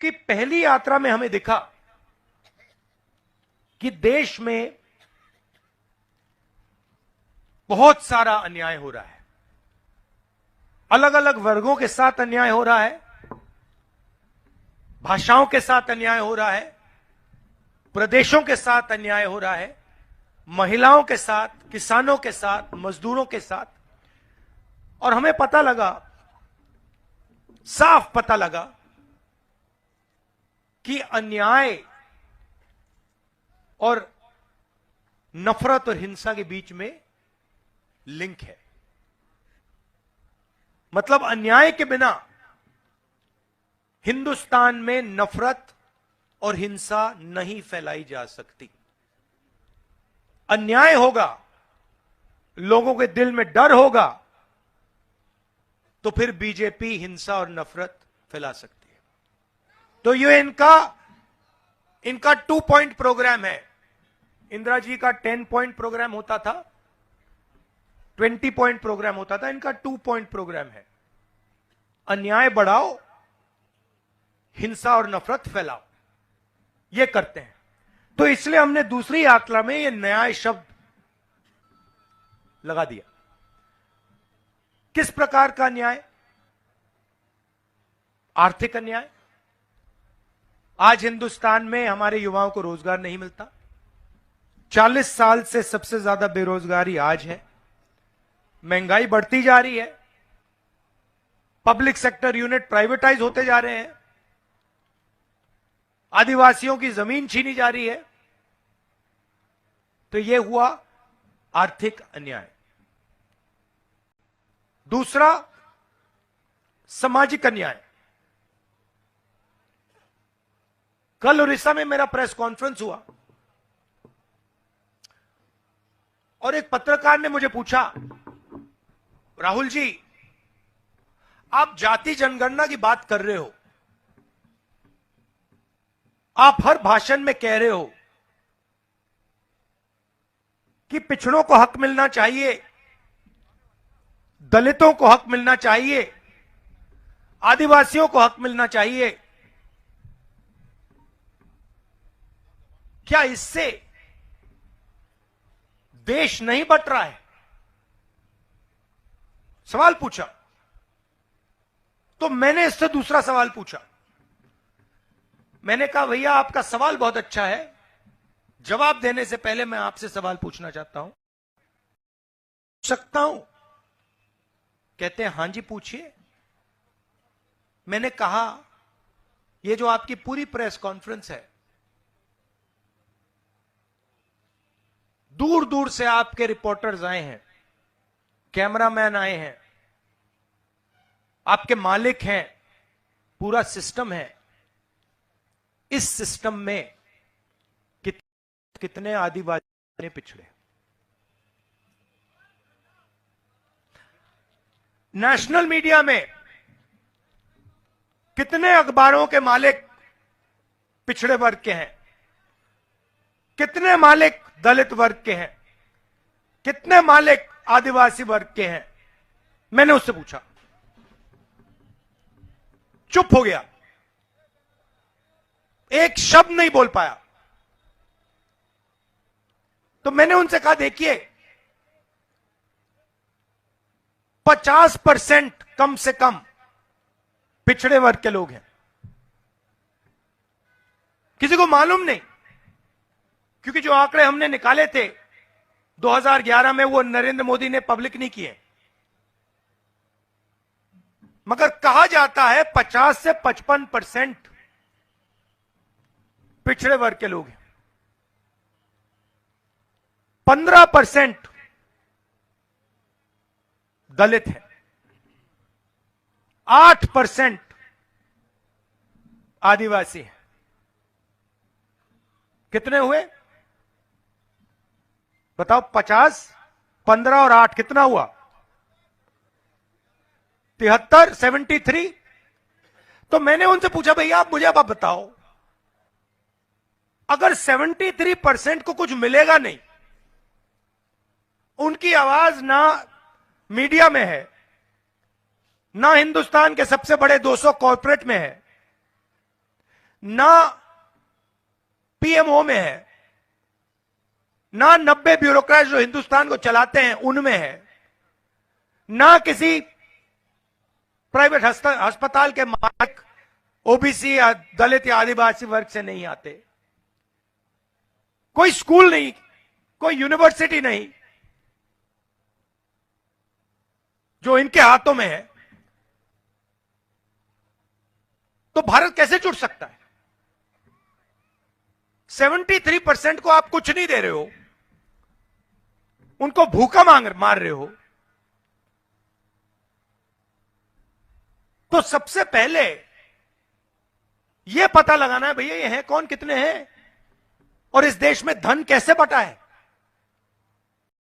कि पहली यात्रा में हमें दिखा कि देश में बहुत सारा अन्याय हो रहा है, अलग अलग वर्गों के साथ अन्याय हो रहा है, भाषाओं के साथ अन्याय हो रहा है, प्रदेशों के साथ अन्याय हो रहा है, महिलाओं के साथ, किसानों के साथ, मजदूरों के साथ। और हमें पता लगा, साफ पता लगा कि अन्याय और नफरत और हिंसा के बीच में लिंक है। मतलब अन्याय के बिना हिंदुस्तान में नफरत और हिंसा नहीं फैलाई जा सकती। अन्याय होगा, लोगों के दिल में डर होगा, तो फिर बीजेपी हिंसा और नफरत फैला सकती है। तो ये इनका 2 पॉइंट प्रोग्राम है। इंदिरा जी का 10 पॉइंट प्रोग्राम होता था, 20 पॉइंट प्रोग्राम होता था, इनका 2 पॉइंट प्रोग्राम है। अन्याय बढ़ाओ, हिंसा और नफरत फैलाओ, ये करते हैं। तो इसलिए हमने दूसरी यात्रा में ये न्याय शब्द लगा दिया। किस प्रकार का अन्याय? आर्थिक अन्याय। आज हिंदुस्तान में हमारे युवाओं को रोजगार नहीं मिलता। 40 साल से सबसे ज्यादा बेरोजगारी आज है। महंगाई बढ़ती जा रही है। पब्लिक सेक्टर यूनिट प्राइवेटाइज होते जा रहे हैं। आदिवासियों की जमीन छीनी जा रही है। तो यह हुआ आर्थिक अन्याय। दूसरा, सामाजिक अन्याय। कल उड़ीसा में मेरा प्रेस कॉन्फ्रेंस हुआ और एक पत्रकार ने मुझे पूछा, राहुल जी, आप जाति जनगणना की बात कर रहे हो, आप हर भाषण में कह रहे हो कि पिछड़ों को हक मिलना चाहिए, दलितों को हक मिलना चाहिए, आदिवासियों को हक मिलना चाहिए। क्या इससे देश नहीं बट रहा है? सवाल पूछा। तो मैंने इससे दूसरा सवाल पूछा। मैंने कहा, भैया आपका सवाल बहुत अच्छा है, जवाब देने से पहले मैं आपसे सवाल पूछना चाहता हूं, सकता हूं? कहते हैं, हां जी पूछिए। मैंने कहा, यह जो आपकी पूरी प्रेस कॉन्फ्रेंस है, दूर दूर से आपके रिपोर्टर्स आए हैं, कैमरामैन आए हैं, आपके मालिक हैं, पूरा सिस्टम है। इस सिस्टम में कितने आदिवासी पिछड़े? नेशनल मीडिया में कितने अखबारों के मालिक पिछड़े वर्ग के हैं? कितने मालिक दलित वर्ग के हैं? कितने मालिक आदिवासी वर्ग के हैं? मैंने उससे पूछा, चुप हो गया, एक शब्द नहीं बोल पाया। तो मैंने उनसे कहा, देखिए 50% कम से कम पिछड़े वर्ग के लोग हैं। किसी को मालूम नहीं, क्योंकि जो आंकड़े हमने निकाले थे 2011 में, वो नरेंद्र मोदी ने पब्लिक नहीं किए, मगर कहा जाता है 50 से 55% पिछड़े वर्ग के लोग हैं। 15% दलित हैं, 8% आदिवासी हैं। कितने हुए बताओ? 50, 15 और 8 कितना हुआ? 73, 73। तो मैंने उनसे पूछा, भैया आप मुझे अब बताओ, अगर 73% को कुछ मिलेगा नहीं, उनकी आवाज ना मीडिया में है, ना हिंदुस्तान के सबसे बड़े 200 कॉर्पोरेट में है, ना पीएमओ में है, ना 90 ब्यूरोक्रेट जो हिंदुस्तान को चलाते हैं उनमें है, ना किसी प्राइवेट अस्पताल के मालिक ओबीसी या दलित या आदिवासी वर्ग से नहीं आते। कोई स्कूल नहीं, कोई यूनिवर्सिटी नहीं जो इनके हाथों में है, तो भारत कैसे जुड़ सकता है? 73% को आप कुछ नहीं दे रहे हो, उनको भूखा मार रहे हो। तो सबसे पहले यह पता लगाना है भैया ये हैं कौन, कितने हैं, और इस देश में धन कैसे बटा है।